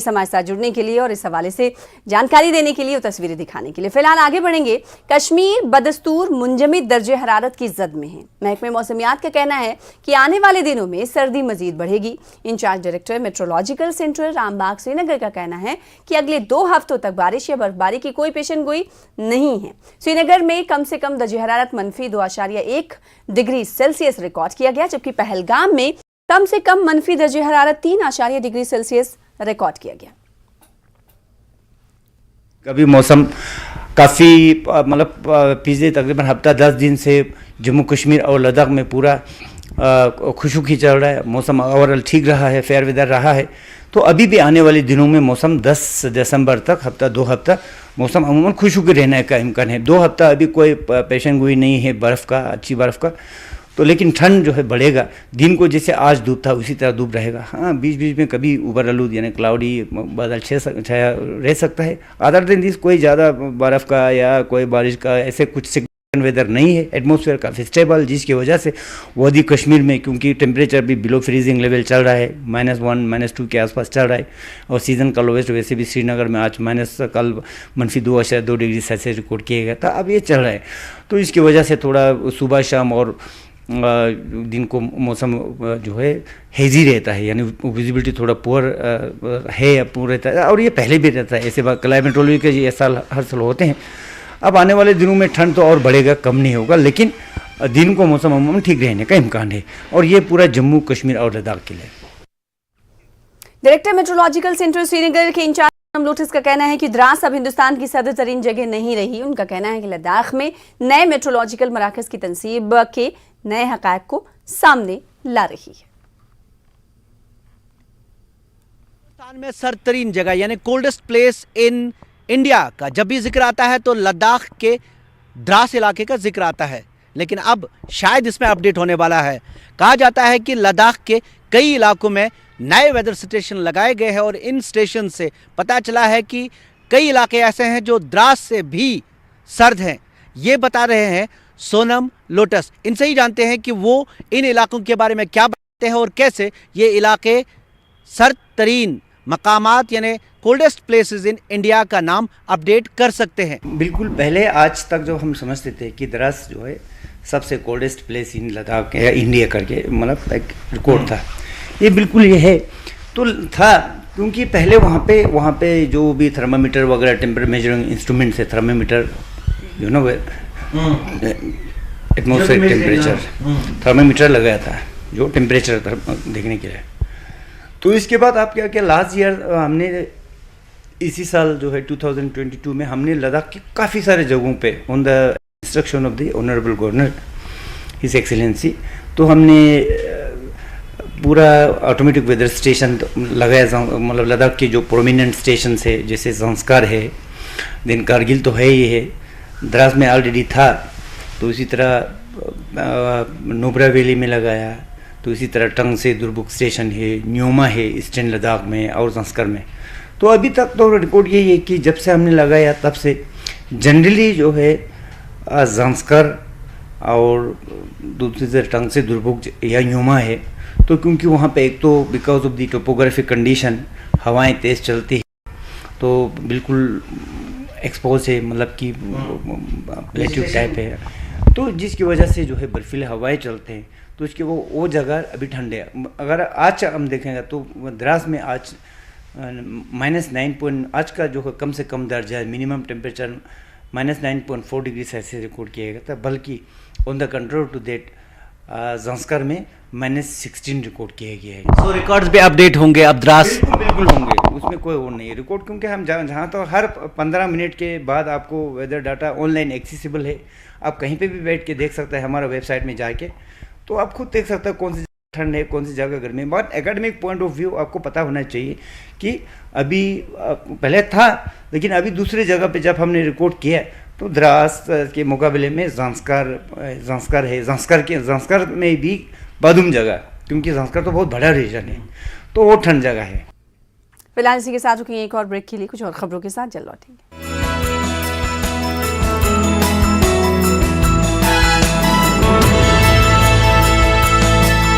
समाज साथ जुड़ने के लिए और इस हवाले से जानकारी देने के लिए और तस्वीरें दिखाने के लिए। फिलहाल आगे बढ़ेंगे। कश्मीर बदस्तूर मुंजमद दर्जे हरारत की जद में है। महकमे मौसमियात का कहना है कि आने वाले दिनों में सर्दी मजीद बढ़ेगी। Incharge director meteorological centre Rambagh Srinagar का कहना है कि अगले 2 हफ्तों तक बारिश या बर्फबारी की कोई पेशन गोई नहीं है। श्रीनगर में कम से कम दर्जे हरारत -2.1 डिग्री सेल्सियस रिकॉर्ड किया गया, जबकि पहलगाम में कम से कम मनफी दर्जे हरारत 3.0 डिग्री सेल्सियस रिकॉर्ड किया गया। कभी मौसम काफ़ी मतलब पिछले तकरीबन हफ्ता 10 दिन से जम्मू कश्मीर और लद्दाख में पूरा खुशकी चल रहा है। मौसम ओवरऑल ठीक रहा है, फेयर वेदर रहा है। तो अभी भी आने वाले दिनों में मौसम 10 दिसंबर तक हफ्ता 2 हफ्ता मौसम अमूमन खुशकी रहने का इम्कान है। 2 हफ्ता अभी कोई पेशन गोई नहीं है बर्फ़ का, अच्छी बर्फ़ का। तो लेकिन ठंड जो है बढ़ेगा। दिन को जैसे आज धूप था उसी तरह धूप रहेगा। हाँ, बीच बीच में कभी उबर आलूद यानी क्लाउडी बादल छाया रह सकता है। अदर दिन दिस कोई ज़्यादा बर्फ़ का या कोई बारिश का ऐसे कुछ सिग्निफिकेंट वेदर नहीं है। एटमॉस्फेयर काफ़ी स्टेबल, जिसकी वजह से वादी कश्मीर में क्योंकि टेम्परेचर भी बिलो फ्रीजिंग लेवल चल रहा है, -1 -2 के आसपास चल रहा है। और सीज़न का लोवेस्ट वैसे भी श्रीनगर में आज कल -2.2 डिग्री सेल्सियस रिकॉर्ड किया गया था। अब ये चल रहा है, तो इसकी वजह से थोड़ा सुबह शाम और दिन को मौसम जो है हेजी रहता है, यानी विजिबिलिटी थोड़ा पुअर है या पुअर रहता है। और ये पहले भी रहता है, ऐसे क्लाइमेटोलॉजी के ये साल हर साल होते हैं। अब आने वाले दिनों में ठंड तो और बढ़ेगा, कम नहीं होगा, लेकिन दिन को मौसम अमूमन ठीक रहने का इम्कान है। और ये पूरा जम्मू कश्मीर और लद्दाख के लिए। डायरेक्टर मेट्रोलॉजिकल सेंटर श्रीनगर के इंचार्ज लोटस का कहना है कि द्रास अब हिंदुस्तान की सदर तरीन जगह नहीं रही। उनका कहना है कि लद्दाख में नए मेट्रोलॉजिकल मराकज की तनसीब के नए हकायक को सामने ला रही है। हिंदुस्तान में सरतरीन जगह यानी कोल्डेस्ट प्लेस इन इंडिया का जब भी जिक्र आता है तो लद्दाख के द्रास इलाके का जिक्र आता है, लेकिन अब शायद इसमें अपडेट होने वाला है। कहा जाता है कि लद्दाख के कई इलाकों में नए वेदर स्टेशन लगाए गए हैं और इन स्टेशन से पता चला है कि कई इलाके ऐसे हैं जो द्रास से भी सर्द हैं। ये बता रहे हैं सोनम लोटस। इनसे ही जानते हैं कि वो इन इलाकों के बारे में क्या बताते हैं और कैसे ये इलाके सर्द तरीन मकामात यानी कोल्डेस्ट प्लेसेस इन इंडिया का नाम अपडेट कर सकते हैं। बिल्कुल, पहले आज तक जो हम समझते थे कि द्रास जो है सबसे कोल्डेस्ट प्लेस इन लद्दाख या इंडिया करके मतलब एक रिकॉर्ड था, ये बिल्कुल ये है तो था, क्योंकि पहले वहाँ पे जो भी थर्मामीटर वगैरह टेम्परेचर मेजरिंग इंस्ट्रूमेंट्स है, thermometer you know atmosphere temperature thermometer लगाया था जो टेम्परेचर देखने के लिए। तो इसके बाद आप क्या लास्ट ईयर हमने इसी साल जो है 2022 में हमने लद्दाख की काफ़ी सारे जगहों पे on the instruction of the honourable governor his excellency तो हमने पूरा ऑटोमेटिक वेदर स्टेशन लगाया। मतलब लद्दाख के जो प्रोमिनेंट स्टेशन है जैसे ज़ंस्कार है, देन कारगिल तो है ही है, द्रास में ऑलरेडी था, तो इसी तरह नुब्रा वैली में लगाया, तो इसी तरह टंग से दुर्बुक स्टेशन है, न्योमा है ईस्टर्न लद्दाख में और ज़ंस्कार में। तो अभी तक तो रिकॉर्ड यही है कि जब से हमने लगाया तब से जनरली जो है ज़ंस्कार और दूसरी तरह टंग से दुर्बुक या न्योमा है, तो क्योंकि वहाँ पे एक तो because of the topographic condition हवाएं तेज़ चलती है, तो बिल्कुल एक्सपोज है, मतलब कि प्लेट्यू टाइप है, तो जिसकी वजह से जो है बर्फीले हवाएं चलते हैं, तो इसके वो जगह अभी ठंडे है। अगर आज हम देखेंगे तो द्रास में आज -9 आज का जो है कम से कम दर्जा है, minimum temperature -9.4 degree Celsius record किया गया था, बल्कि on the control to that Zanskar में -16 रिकॉर्ड किया गया है। तो रिकॉर्ड्स भी अपडेट होंगे अब द्रास? बिल्कुल होंगे, उसमें कोई और नहीं है रिकॉर्ड, क्योंकि हम जहाँ तो हर 15 मिनट के बाद आपको वेदर डाटा ऑनलाइन एक्सेसिबल है, आप कहीं पे भी बैठ के देख सकते हैं हमारा वेबसाइट में जाके, तो आप खुद देख सकते हैं कौन सी ठंड है, कौन सी जगह गर्मी है। But academic point of view आपको पता होना चाहिए कि अभी पहले था, लेकिन अभी दूसरी जगह पे जब हमने रिकॉर्ड किया तो द्रास के मुकाबले में ज़ंस्कार है, ज़ंस्कार में भी बादुम जगह, क्योंकि ज़ंस्कार तो बहुत बड़ा रीजन है, तो वो ठंड जगह है। फिलहाल इसी के साथ रुकेंगे एक और ब्रेक के लिए, कुछ और खबरों के साथ जल्द लौटेंगे।